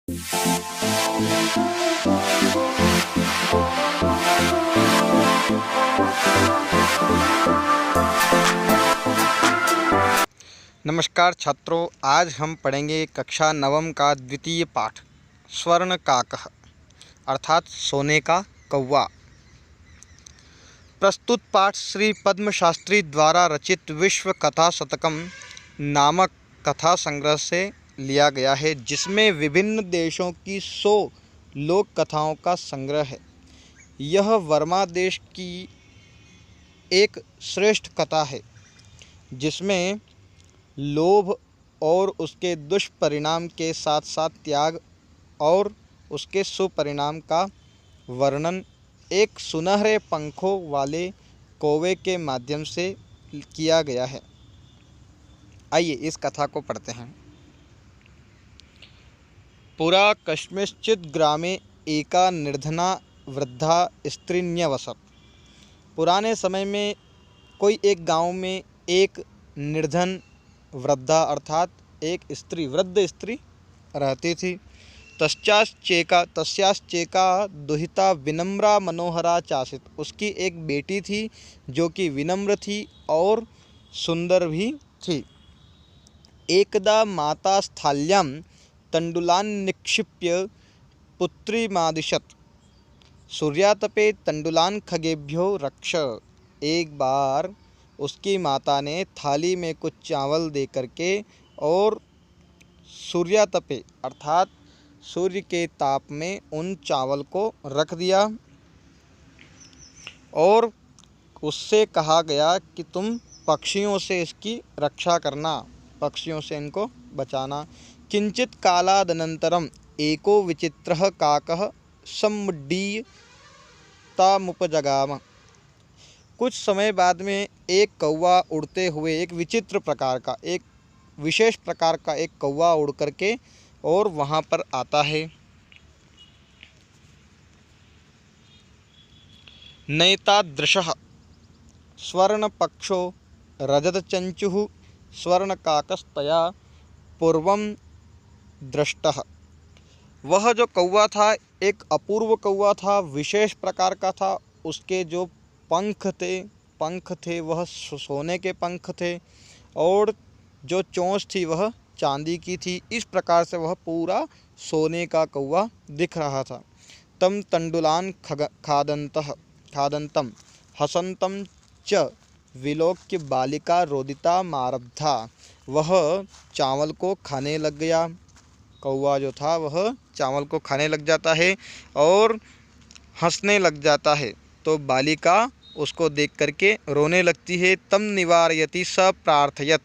नमस्कार छात्रों, आज हम पढ़ेंगे कक्षा नवम का द्वितीय पाठ स्वर्ण काकः अर्थात सोने का कौवा। प्रस्तुत पाठ श्री पद्म शास्त्री द्वारा रचित विश्व कथा शतकम नामक कथा संग्रह से लिया गया है, जिसमें विभिन्न देशों की 100 लोक कथाओं का संग्रह है। यह वर्मा देश की एक श्रेष्ठ कथा है, जिसमें लोभ और उसके दुष्परिणाम के साथ साथ त्याग और उसके सुपरिणाम का वर्णन एक सुनहरे पंखों वाले कौवे के माध्यम से किया गया है। आइए इस कथा को पढ़ते हैं। पुरा कस्मिंश्चित् ग्रामे एका निर्धना वृद्धा स्त्री न्यवसत्। पुराने समय में कोई एक गांव में एक निर्धन वृद्धा अर्थात एक स्त्री, वृद्ध स्त्री रहती थी। तस्याश्चेका दुहिता विनम्रा मनोहरा चासीत। उसकी एक बेटी थी जो कि विनम्र थी और सुंदर भी थी। एकदा माता स्थाल्यां तण्डुलान् निक्षिप्य पुत्रीमादिशत्। सूर्यातपे तण्डुलान् खगेभ्यो रक्ष। एक बार उसकी माता ने थाली में कुछ चावल दे करके और सूर्यातपे अर्थात सूर्य के ताप में उन चावल को रख दिया और उससे कहा गया कि तुम पक्षियों से इसकी रक्षा करना, पक्षियों से इनको बचाना। किंचित कालादनन्तरम एको विचित्रः काकः सम्मुड्डीय तामुपजगाम। कुछ समय बाद में एक कौवा उड़ते हुए, एक विचित्र प्रकार का, एक विशेष प्रकार का एक कौवा उड़ करके और वहाँ पर आता है। नैतादृशः स्वर्णपक्षो रजतचंचुः स्वर्णकाकस्तया पूर्वं दृष्टः। वह जो कौवा था एक अपूर्व कौवा था, विशेष प्रकार का था। उसके जो पंख थे वह सोने के पंख थे और जो चोंच थी वह चांदी की थी। इस प्रकार से वह पूरा सोने का कौवा दिख रहा था। तम तण्डुलान् खादन्तम हसन्तं च विलोक्य बालिका रोदिता मारब्धा। वह चावल को खाने लग गया। कौवा जो था वह चावल को खाने लग जाता है और हंसने लग जाता है। तो बालिका उसको देख करके रोने लगती है। तम निवारयति स प्रार्थयत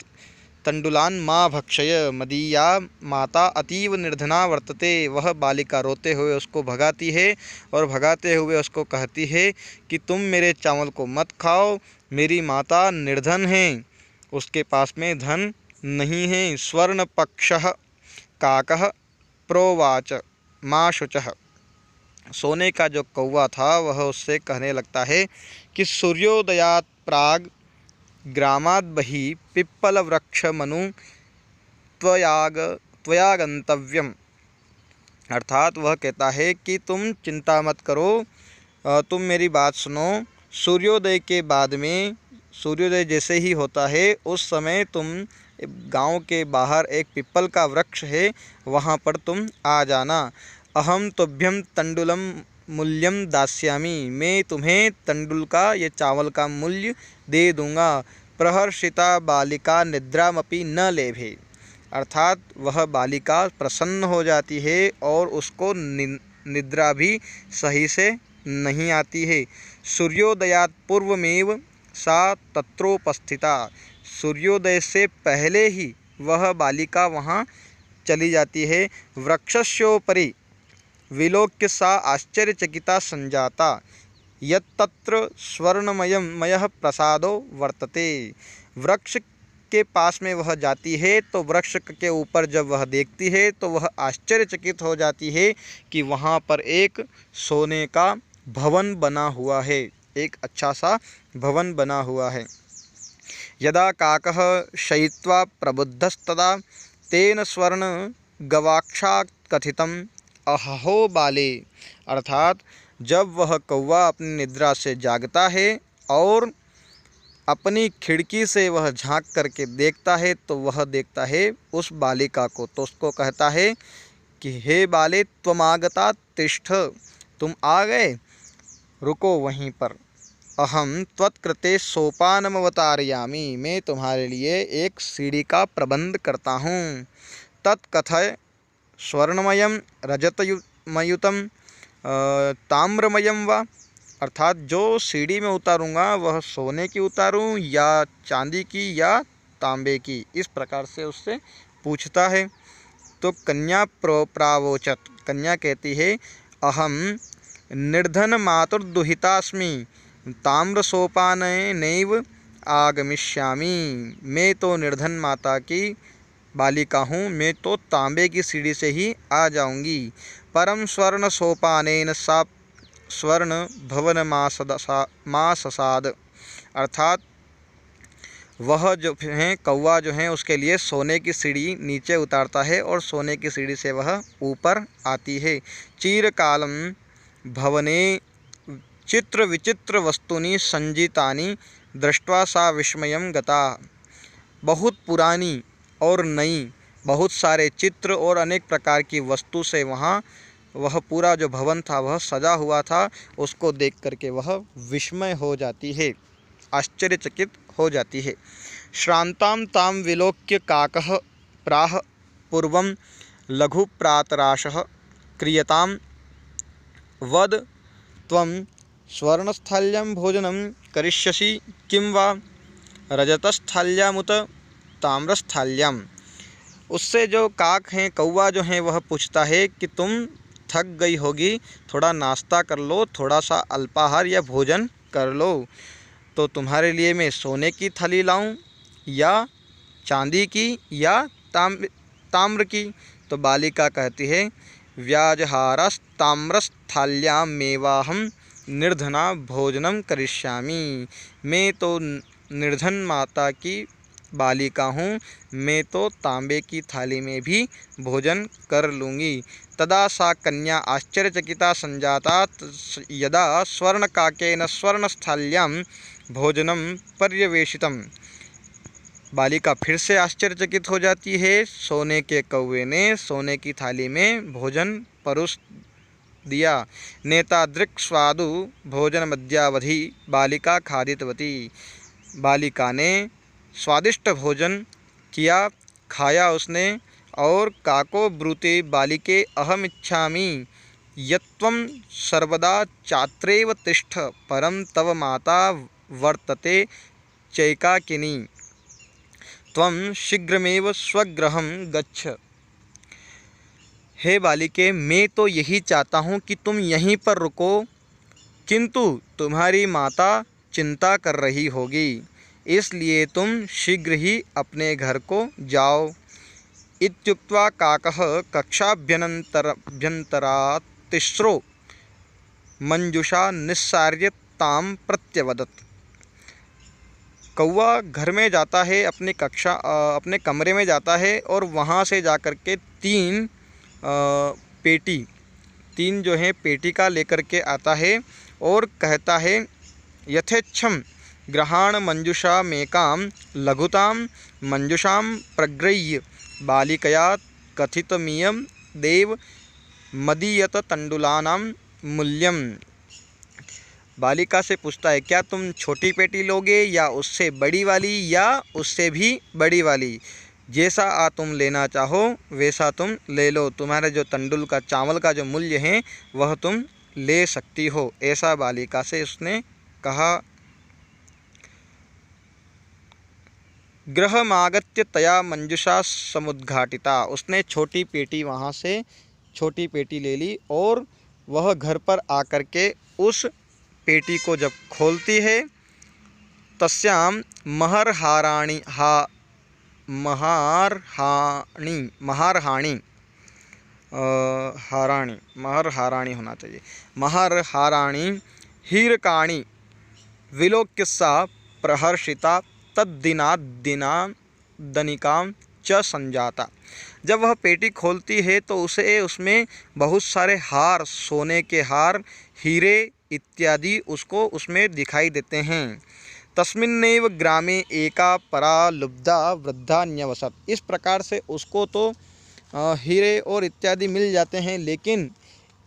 तण्डुलान् मा भक्षय मदीया माता अतीव निर्धना वर्तते। वह बालिका रोते हुए उसको भगाती है और भगाते हुए उसको कहती है कि तुम मेरे चावल को मत खाओ, मेरी माता निर्धन है, उसके पास में धन नहीं है। स्वर्णपक्षः काकः प्रोवाच मा शुचः। सोने का जो कौवा था वह उससे कहने लगता है कि सूर्योदयात् प्राग ग्रामात् बहिः पिप्पलवृक्षमनु त्वया गन्तव्यम्। अर्थात वह कहता है कि तुम चिंता मत करो, तुम मेरी बात सुनो। सूर्योदय के बाद में, सूर्योदय जैसे ही होता है उस समय तुम गांव के बाहर एक पिप्पल का वृक्ष है, वहाँ पर तुम आ जाना। अहम तुभ्यं तण्डुलं मूल्यं दास्यामि। मैं तुम्हें तण्डुल का, ये चावल का मूल्य दे दूँगा। प्रहर्षिता बालिका निद्रामपि न लेभे। अर्थात वह बालिका प्रसन्न हो जाती है और उसको निद्रा भी सही से नहीं आती है। सूर्योदयात् पूर्वमेव सा तत्रोपस्थिता। सूर्योदय से पहले ही वह बालिका वहाँ चली जाती है। वृक्षस्योपरि विलोक्य सा आश्चर्यचकिता संजाता यत्तत्र स्वर्णमयः प्रसादो वर्तते। वृक्ष के पास में वह जाती है तो वृक्ष के ऊपर जब वह देखती है तो वह आश्चर्यचकित हो जाती है कि वहाँ पर एक सोने का भवन बना हुआ है, एक अच्छा सा भवन बना हुआ है। यदा काकः शयित्वा प्रबुद्धस्तदा तेन स्वर्ण गवाक्षा कथितम अहो बाले, अर्थात जब वह कौवा अपनी निद्रा से जागता है और अपनी खिड़की से वह झांक करके देखता है तो वह देखता है उस बालिका को, तो उसको कहता है कि हे बाले त्वमागता तिष्ठ, तुम आ गए, रुको वहीं पर। अहम त्वत्कृते सोपानमवतारयामि, मैं तुम्हारे लिए एक सीढ़ी का प्रबंध करता हूँ। तत्कथय स्वर्णमयम रजतमयुतम ताम्रमयम वा, अर्थात जो सीढ़ी में उतारूँगा वह सोने की उतारूँ या चांदी की या तांबे की, इस प्रकार से उससे पूछता है। तो कन्या प्रावोचत, कन्या कहती है अहम निर्धन मातुर्दुहितास्मि ताम्रसोपानेनैव आगमिष्यामि, मैं तो निर्धन माता की बालिका हूँ, मैं तो तांबे की सीढ़ी से ही आ जाऊँगी। परम स्वर्ण सोपानेन सा स्वर्ण भवन माँ ससाद, अर्थात वह जो है कौवा जो है उसके लिए सोने की सीढ़ी नीचे उतारता है और सोने की सीढ़ी से वह ऊपर आती है। चीरकालम भवने चित्र विचित्र वस्तुनि संजितानि दृष्ट्वा सा विस्मयं गता, बहुत पुरानी और नई बहुत सारे चित्र और अनेक प्रकार की वस्तु से वहाँ वह पूरा जो भवन था वह सजा हुआ था, उसको देख करके वह विस्मय हो जाती है, आश्चर्यचकित हो जाती है। श्रांतां तां विलोक्य काकः प्राह पूर्वं लघु प्रातराशः क्रियतां वद त्वं स्वर्णस्थाल्यां भोजनं करिष्यसि किं वा रजतस्थाल्यामुत ताम्रस्थाल्यां। उससे जो काक हैं, कौवा जो है, वह पूछता है कि तुम थक गई होगी, थोड़ा नाश्ता कर लो, थोड़ा सा अल्पाहार या भोजन कर लो, तो तुम्हारे लिए मैं सोने की थाली लाऊं या चांदी की या ताम्र की। तो बालिका कहती है व्याजहारस्ताम्रस्थाल्यां मेवाहम निर्धना भोजनम करिष्यामि, मैं तो निर्धन माता की बालिका हूँ, मैं तो तांबे की थाली में भी भोजन कर लूँगी। तदा सा कन्या आश्चर्यचकिता संजाता यदा स्वर्णकाकेन स्वर्णस्थाल्यां भोजनं पर्यवेशितम्, बालिका फिर से आश्चर्यचकित हो जाती है, सोने के कौवे ने सोने की थाली में भोजन परोस दिया। नेतादृक् स्वादु भोजन मध्यावधि बालिका खादितवती, बालिका ने स्वादिष्ट भोजन किया, खाया उसने, और काको ब्रूते बालिके अहमिच्छामि यत्त्वं सर्वदा चात्रेव तिष्ठ परं तव माता वर्तते चैकाकिनी, त्वं शीघ्रमेव स्वगृहं गच्छ। हे बालिके, मैं तो यही चाहता हूँ कि तुम यहीं पर रुको, किंतु तुम्हारी माता चिंता कर रही होगी, इसलिए तुम शीघ्र ही अपने घर को जाओ। इत्युक्त्वा काकः कक्षाभ्यन्तरात् तिस्रो मंजुषा निस्सार्य तां प्रत्यवदत्। कौवा घर में जाता है, अपने कमरे में जाता है और वहाँ से जाकर के तीन जो है पेटिका लेकर के आता है और कहता है यथेच्छं ग्रहाण मंजुषा मेकां लघुतां मंजुषां प्रगृह्य बालिकया कथितमियं देव मदीयत तंडुलानां मूल्यम। बालिका से पूछता है क्या तुम छोटी पेटी लोगे या उससे बड़ी वाली या उससे भी बड़ी वाली, जैसा तुम लेना चाहो वैसा तुम ले लो, तुम्हारे जो तंडुल का चावल का जो मूल्य है वह तुम ले सकती हो, ऐसा बालिका से उसने कहा। गृहमागत्य तया मंजुषा समुद्घाटिता, उसने छोटी पेटी ले ली और वह घर पर आकर के उस पेटी को जब खोलती है तस्यां महरहाराणि होना चाहिए, महरहाराणि हीरकाणि विलोक्य सा प्रहर्षिता तद्दिनादनिकां च संजाता। जब वह पेटी खोलती है तो उसे उसमें बहुत सारे हार, सोने के हार, हीरे इत्यादि उसको उसमें दिखाई देते हैं। तस्मिन्नेव ग्रामे एका परा लुब्धा वृद्धा न्यवसत। इस प्रकार से उसको तो हीरे और इत्यादि मिल जाते हैं, लेकिन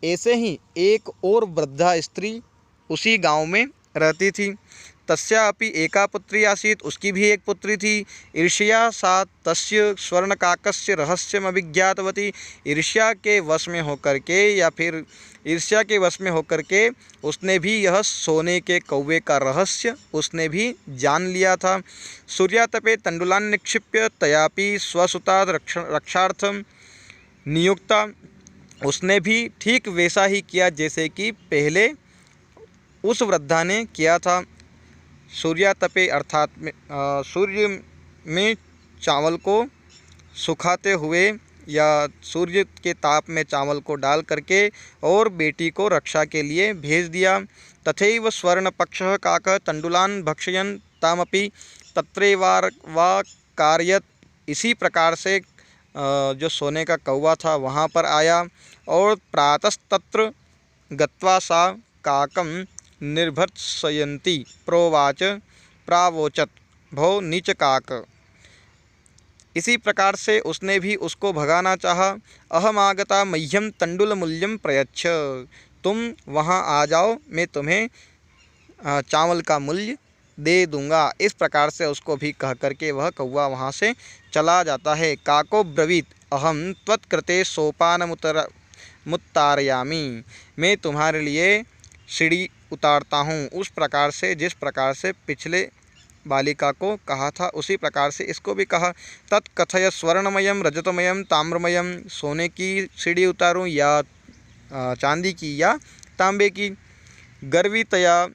ऐसे ही एक और वृद्धा स्त्री उसी गांव में रहती थी। तस्यापि एका पुत्री आसीत्, उसकी भी एक पुत्री थी। ईर्ष्या सा तस्य स्वर्णकाकस्य रहस्यम अभिज्ञातवती। ईर्ष्या के वश में होकर के या फिर ईर्ष्या के वश में होकर के उसने भी यह सोने के कौवे का रहस्य उसने भी जान लिया था। सूर्यातपे तंडुलान् निक्षिप्य तयापि स्वसुता रक्षार्थम नियुक्ता। उसने भी ठीक वैसा ही किया जैसे कि पहले उस वृद्धा ने किया था। सूर्यातपे अर्थात सूर्य में चावल को सुखाते हुए या सूर्य के ताप में चावल को डाल करके और बेटी को रक्षा के लिए भेज दिया। तथैव स्वर्णपक्षः काकः तण्डुलान् भक्षयन् तामपि तत्रैवाकारयत्। इसी प्रकार से जो सोने का कौवा था वहाँ पर आया और प्रातस्तत्र गत्वा सा काकं निर्भर्त्सयन्ती प्रावोचत भो नीच काक। इसी प्रकार से उसने भी उसको भगाना चाहा। अहमागता मह्यम तंडुल मूल्यम प्रयच्छ। तुम वहाँ आ जाओ, मैं तुम्हें चावल का मूल्य दे दूंगा। इस प्रकार से उसको भी कह करके वह कौवा वहाँ से चला जाता है। काको ब्रवीत अहम त्वत्कृते सोपानमुत्तारयामि। मैं तुम्हारे लिए सीढ़ी उतारता हूँ। उस प्रकार से जिस प्रकार से पिछले बालिका को कहा था उसी प्रकार से इसको भी कहा। तत्कथय स्वर्णमयम रजतमयम ताम्रमयम। सोने की सीढ़ी उतारूँ या चांदी की या तांबे की। गर्वितया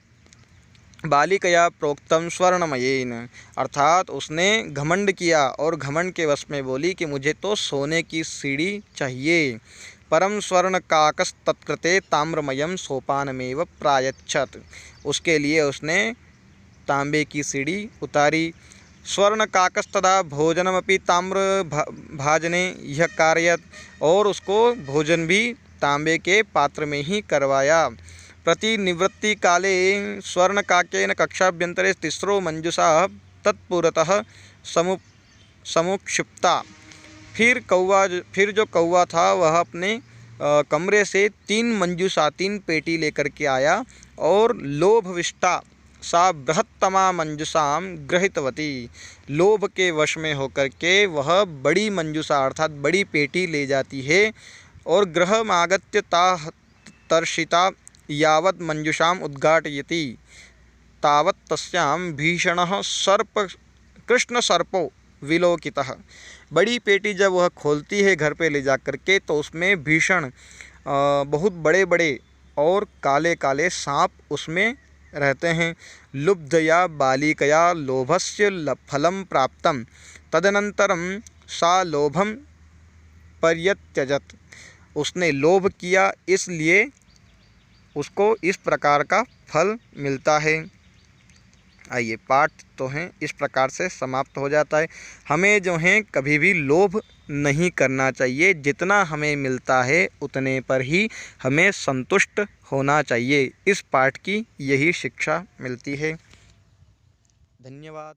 बालिकया प्रोक्तम स्वर्णमयेन। अर्थात उसने घमंड किया और घमंड के वश में बोली कि मुझे तो सोने की सीढ़ी चाहिए। परम स्वर्णकाकस्तत्कृते ताम्रमयम सोपानमेव प्रायच्छत। उसके लिए उसने तांबे की सीढ़ी उतारी। स्वर्णकाकस्तदा भोजनमपि ताम्र भाजने यह कारयत। और उसको भोजन भी तांबे के पात्र में ही करवाया। प्रतिनिवृत्ति काले स्वर्णकाकेन कक्षाभ्यंतरे तिस्रो मंजुषा तत्पुरतः समुक्षिप्ता। फिर जो कौवा था वह अपने कमरे से 3 मंजूषा 3 पेटी लेकर के आया और लोभविष्टा सा बृहत्तमा मंजुषाम गृहीतवती। लोभ के वश में होकर के वह बड़ी मंजूषा अर्थात बड़ी पेटी ले जाती है और गृहमागत्य तर्षिता यावत् मंजुषाम उद्घाटयति तावत् तस्यां भीषणः कृष्णसर्पो विलोकितः। बड़ी पेटी जब वह खोलती है घर पे ले जा कर के तो उसमें भीषण बहुत बड़े बड़े और काले काले सांप उसमें रहते हैं। लुब्धया बालिकया लोभस्य फलं प्राप्तम तदनंतरम सा लोभम परित्यजत। उसने लोभ किया इसलिए उसको इस प्रकार का फल मिलता है। आइए पाठ तो हैं इस प्रकार से समाप्त हो जाता है। हमें जो है कभी भी लोभ नहीं करना चाहिए। जितना हमें मिलता है उतने पर ही हमें संतुष्ट होना चाहिए। इस पाठ की यही शिक्षा मिलती है। धन्यवाद।